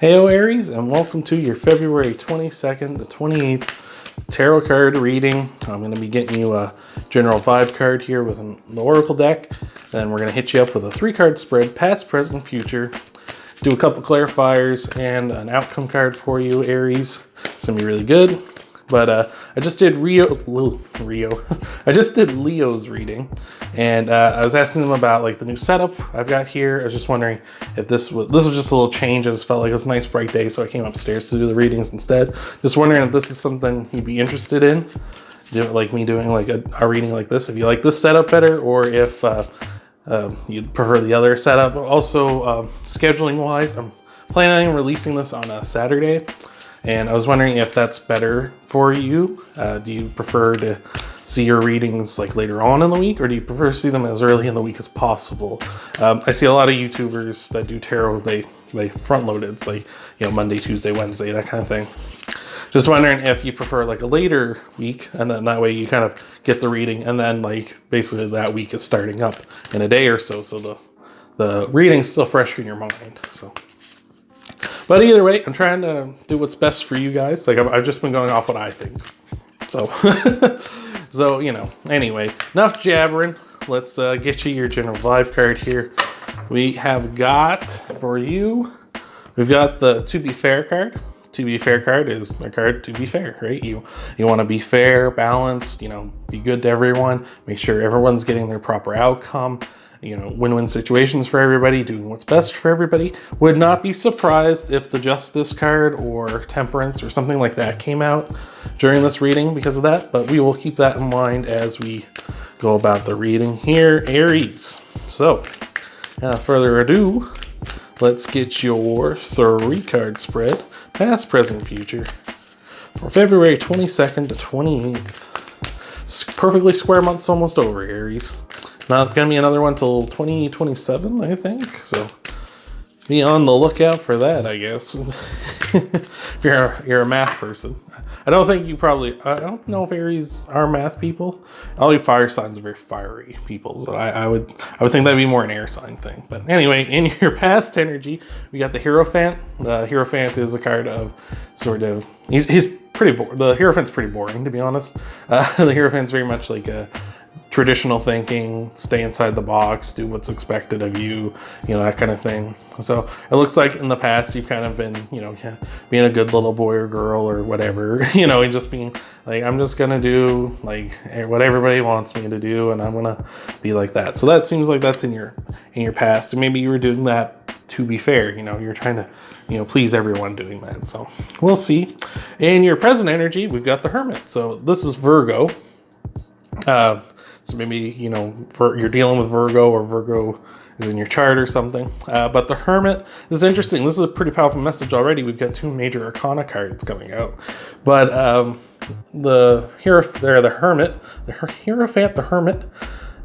Heyo Aries, and welcome to your February 22nd to 28th tarot card reading. I'm going to be getting you a general vibe card here with the Oracle deck. Then we're going to hit you up with a 3-card spread, past, present, future. Do a couple clarifiers and an outcome card for you, Aries. It's going to be really good. But I just did I just did Leo's reading, and I was asking them about like the new setup I've got here. I was just wondering if this was just a little change. I just felt like it was a nice bright day, so I came upstairs to do the readings instead. Just wondering if this is something you'd be interested in, like me doing like a reading like this. If you like this setup better, or if you'd prefer the other setup. Also, scheduling wise, I'm planning on releasing this on a Saturday. And I was wondering if that's better for you. Do you prefer to see your readings like later on in the week, or do you prefer to see them as early in the week as possible? I see a lot of YouTubers that do tarot, they front load it. It's like, Monday, Tuesday, Wednesday, that kind of thing. Just wondering if you prefer like a later week, and then that way you kind of get the reading, and then like basically that week is starting up in a day or so, so the reading's still fresh in your mind. But either way, I'm trying to do what's best for you guys. Like I've just been going off what I think. So, anyway, enough jabbering. Let's get you your general vibe card here. We have got for you, we've got the To Be Fair card. To Be Fair card is a card to be fair, right? You want to be fair, balanced, be good to everyone, make sure everyone's getting their proper outcome. Win-win situations for everybody, doing what's best for everybody. Would not be surprised if the Justice card or Temperance or something like that came out during this reading because of that, but we will keep that in mind as we go about the reading here, Aries. So, without further ado, let's get your 3-card spread, past, present, future, for February 22nd to 28th. Perfectly square month's almost over, Aries. Not going to be another one till 2027, I think. So be on the lookout for that, I guess. If you're a math person. I don't know if Aries are math people. All you fire signs are very fiery people. So I would think that'd be more an air sign thing. But anyway, in your past energy, we got the Hierophant. The Hierophant is a card of he's pretty boring. The Hierophant's pretty boring, to be honest. The Hierophant's very much like a traditional thinking, stay inside the box, do what's expected of you, that kind of thing. So it looks like in the past you've kind of been, being a good little boy or girl or whatever, and just being like, I'm just gonna do like what everybody wants me to do, and I'm gonna be like that. So that seems like that's in your past, and maybe you were doing that to be fair. You're trying to please everyone doing that. So we'll see. In your present energy, we've got the Hermit. So this is Virgo. So maybe, you're dealing with Virgo, or Virgo is in your chart or something. But the Hermit, this is interesting. This is a pretty powerful message already. We've got 2 major Arcana cards coming out. But the Hermit, the Hierophant, the Hermit.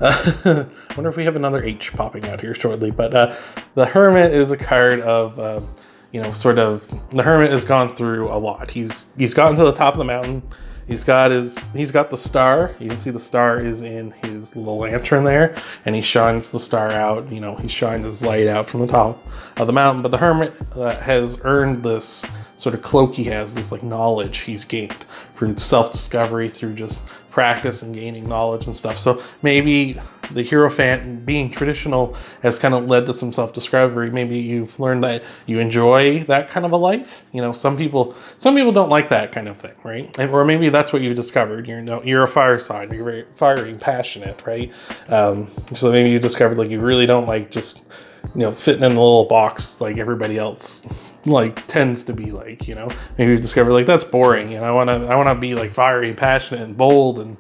I wonder if we have another H popping out here shortly. But the Hermit is a card of, the Hermit has gone through a lot. He's gotten to the top of the mountain. He's got the star. You can see the star is in his little lantern there, and he shines the star out. He shines his light out from the top of the mountain. But the Hermit has earned this sort of cloak he has, this like knowledge he's gained through self-discovery, through just practice and gaining knowledge and stuff. So maybe the Hierophant being traditional has kind of led to some self-discovery. Maybe you've learned that you enjoy that kind of a life. Some people don't like that kind of thing, right? Or maybe that's what you've discovered. You're a fire sign. You're very fiery and passionate, right? So maybe you discovered like you really don't like just fitting in a little box like everybody else like tends to be like. Maybe you've discovered like that's boring, I want to be like fiery and passionate and bold and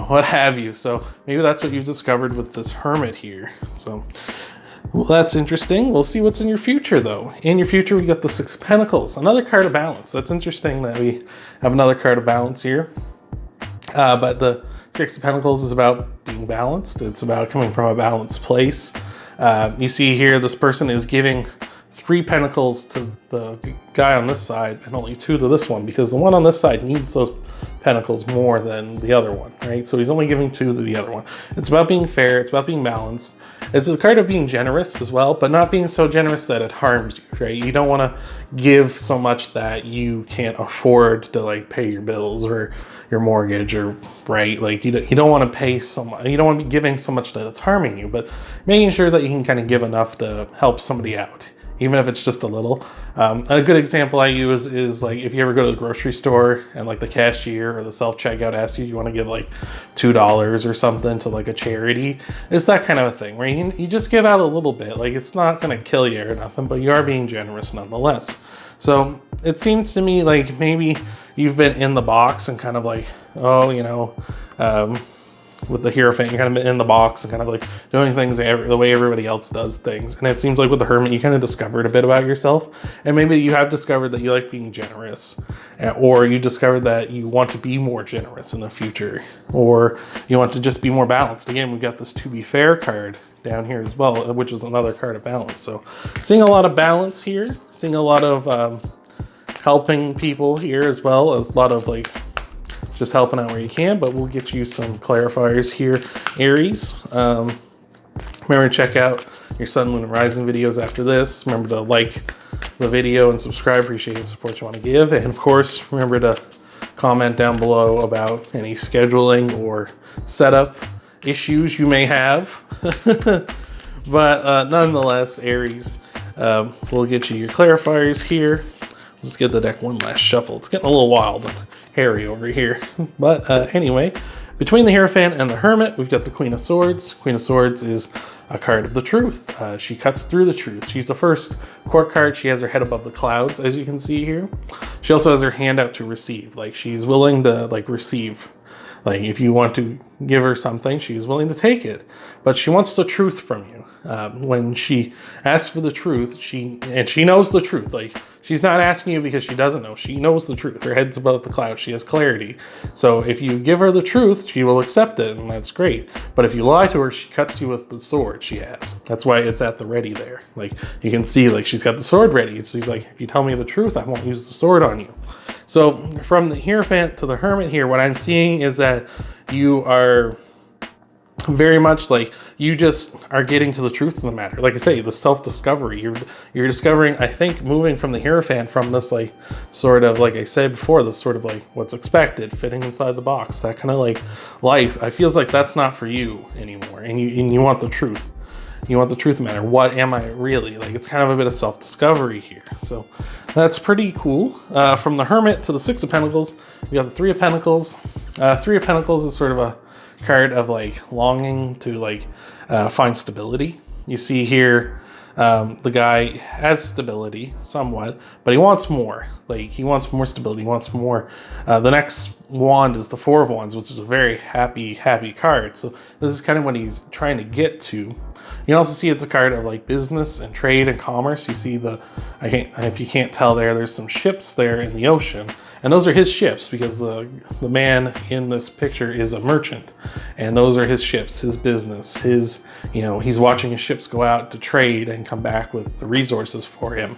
what have you. So maybe that's what you've discovered with this Hermit here. So that's interesting. We'll see what's in your future, though. In your future, we got the 6 of Pentacles, another card of balance. That's interesting that we have another card of balance here. But the 6 of Pentacles is about being balanced. It's about coming from a balanced place. You see here, this person is giving 3 pentacles to the guy on this side and only 2 to this one, because the one on this side needs those pentacles more than the other one, right? So he's only giving 2 to the other one. It's about being fair, it's about being balanced. It's a card of being generous as well, but not being so generous that it harms you, right? You don't want to give so much that you can't afford to like pay your bills or your mortgage, or right, like you don't want to pay so much, you don't want to be giving so much that it's harming you, but making sure that you can kind of give enough to help somebody out, even if it's just a little. A good example I use is like if you ever go to the grocery store and like the cashier or the self-checkout asks you want to give like $2 or something to like a charity. It's that kind of a thing where you just give out a little bit. Like it's not going to kill you or nothing, but you are being generous nonetheless. So it seems to me like maybe you've been in the box and kind of like, oh, you know, with the Hierophant, you're kind of in the box and kind of like doing things the way everybody else does things. And it seems like with the Hermit, you kind of discovered a bit about yourself. And maybe you have discovered that you like being generous, or you discovered that you want to be more generous in the future, or you want to just be more balanced. Again, we've got this To Be Fair card down here as well, which is another card of balance. So seeing a lot of balance here, seeing a lot of helping people here as well, as a lot of like just helping out where you can. But we'll get you some clarifiers here, Aries. Remember to check out your Sun, Moon, and Rising videos after this. Remember to like the video and subscribe. Appreciate the support you want to give. And of course, remember to comment down below about any scheduling or setup issues you may have. But nonetheless, Aries, we'll get you your clarifiers here. Let's get the deck one last shuffle. It's getting a little wild and hairy over here. But anyway, between the Hierophant and the Hermit, we've got the Queen of Swords. Queen of Swords is a card of the truth. She cuts through the truth. She's the first court card. She has her head above the clouds, as you can see here. She also has her hand out to receive. Like she's willing to like receive. Like if you want to give her something, she's willing to take it. But she wants the truth from you. When she asks for the truth, she knows the truth. Like she's not asking you because she doesn't know. She knows the truth. Her head's above the clouds. She has clarity. So if you give her the truth, she will accept it, and that's great. But if you lie to her, she cuts you with the sword she has. That's why it's at the ready there. Like you can see, like she's got the sword ready. So she's like, if you tell me the truth, I won't use the sword on you. So from the Hierophant to the Hermit here, what I'm seeing is that you are very much like you just are getting to the truth of the matter. Like I say, the self-discovery. You're discovering, I think, moving from the Hierophant from this like sort of, like I said before, this sort of like what's expected, fitting inside the box, that kind of like life. I feels like that's not for you anymore, and you want the truth. You want the truth of the matter. What am I really? Like it's kind of a bit of self-discovery here. So that's pretty cool. From the Hermit to the Six of Pentacles, we got the Three of Pentacles. Three of Pentacles is sort of a card of like longing to like find stability. You see here the guy has stability somewhat, but he wants more. Like he wants more stability, he wants more. The next wand is the Four of Wands, which is a very happy card. So this is kind of what he's trying to get to. You can also see it's a card of like business and trade and commerce. You see if you can't tell there's some ships there in the ocean. And those are his ships because the man in this picture is a merchant. And those are his ships, his business, he's watching his ships go out to trade and come back with the resources for him.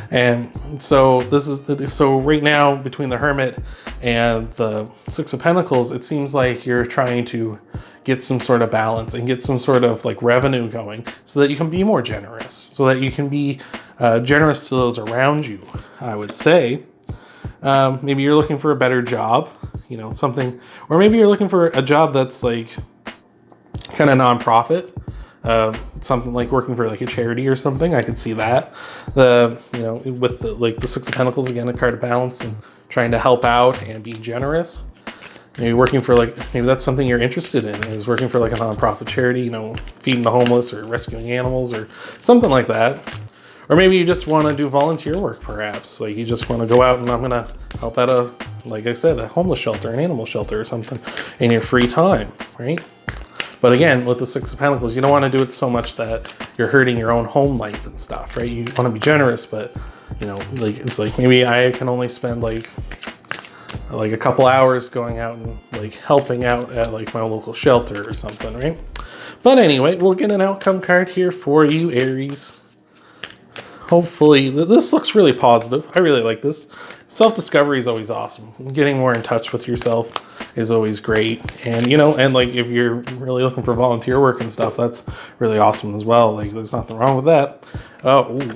And so right now between the Hermit and the Six of Pentacles, it seems like you're trying to get some sort of balance and get some sort of like revenue going so that you can be more generous, so that you can be generous to those around you, I would say. Maybe you're looking for a better job, something, or maybe you're looking for a job that's like kind of nonprofit, something like working for like a charity or something. I could see that. With the Six of Pentacles, again, a card of balance and trying to help out and be generous. Maybe working for maybe that's something you're interested in, is working for like a nonprofit charity, feeding the homeless or rescuing animals or something like that. Or maybe you just want to do volunteer work, perhaps. Like you just want to go out and I'm going to help out like I said, a homeless shelter, an animal shelter or something in your free time, right? But again, with the Six of Pentacles, you don't want to do it so much that you're hurting your own home life and stuff, right? You want to be generous, but it's like maybe I can only spend like a couple hours going out and like helping out at like my local shelter or something, right? But anyway, we'll get an outcome card here for you, Aries. hopefully, this looks really positive. I really like this. Self-discovery is always awesome. Getting more in touch with yourself is always great. And, you know, and like if you're really looking for volunteer work and stuff, that's really awesome as well. Like there's nothing wrong with that.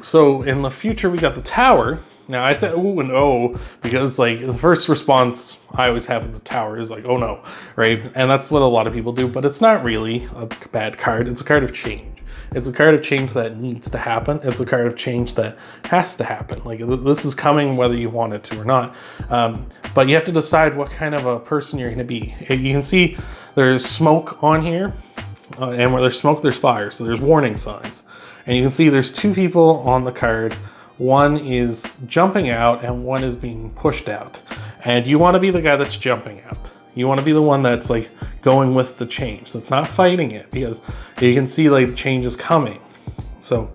So in the future, we got the Tower. Now I said ooh and oh because like the first response I always have with the Tower is like, oh no, right? And that's what a lot of people do, but it's not really a bad card. It's a card of change. It's a card of change that needs to happen. It's a card of change that has to happen. Like this is coming whether you want it to or not. But you have to decide what kind of a person you're gonna be. You can see there's smoke on here, and where there's smoke, there's fire. So there's warning signs. And you can see there's two people on the card. One is jumping out and one is being pushed out. And you want to be the guy that's jumping out. You want to be the one that's like going with the change. That's not fighting it, because you can see like change is coming. So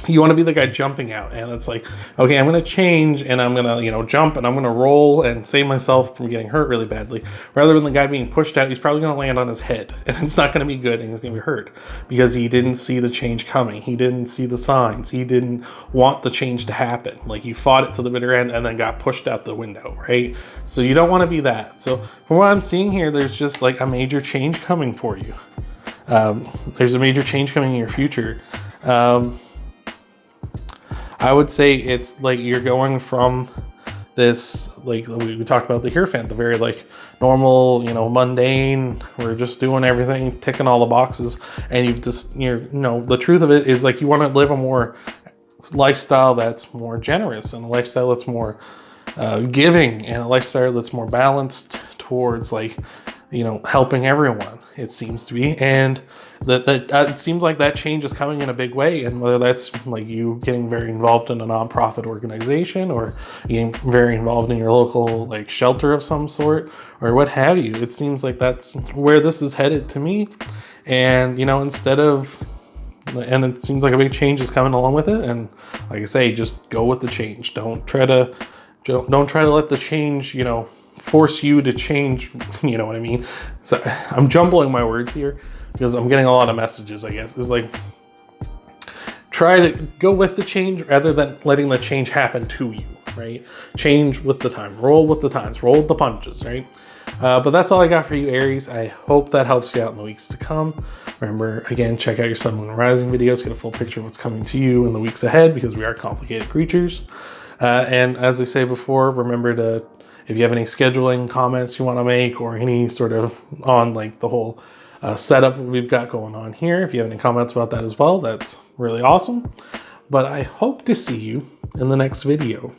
you want to be the guy jumping out, and it's like, okay, I'm going to change and I'm going to, you know, jump and I'm going to roll and save myself from getting hurt really badly. Rather than the guy being pushed out, he's probably going to land on his head and it's not going to be good and he's going to be hurt because he didn't see the change coming. He didn't see the signs. He didn't want the change to happen. Like you fought it to the bitter end and then got pushed out the window, right? So you don't want to be that. So from what I'm seeing here, there's just like a major change coming for you. There's a major change coming in your future. I would say it's like you're going from this, like we talked about the Hierophant, the very like normal, you know, mundane, we're just doing everything, ticking all the boxes, and you know, the truth of it is like you want to live a more lifestyle that's more generous and a lifestyle that's more giving and a lifestyle that's more balanced towards like, you know, helping everyone, it seems to be. And that it seems like that change is coming in a big way. And whether that's like you getting very involved in a nonprofit organization or getting very involved in your local like shelter of some sort or what have you, it seems like that's where this is headed to me. And, you know, and it seems like a big change is coming along with it. And like I say, just go with the change. Don't try to let the change, you know, force you to change, you know what I mean? So I'm jumbling my words here because I'm getting a lot of messages, I guess. It's like, try to go with the change rather than letting the change happen to you, right? Change with the time, roll with the times, roll with the punches, right? But that's all I got for you, Aries. I hope that helps you out in the weeks to come. Remember, again, check out your Sun, Moon, and Rising videos, get a full picture of what's coming to you in the weeks ahead because we are complicated creatures. And as I say before, remember to, if you have any scheduling comments you want to make or any sort of on like the whole setup we've got going on here, if you have any comments about that as well, that's really awesome. But I hope to see you in the next video.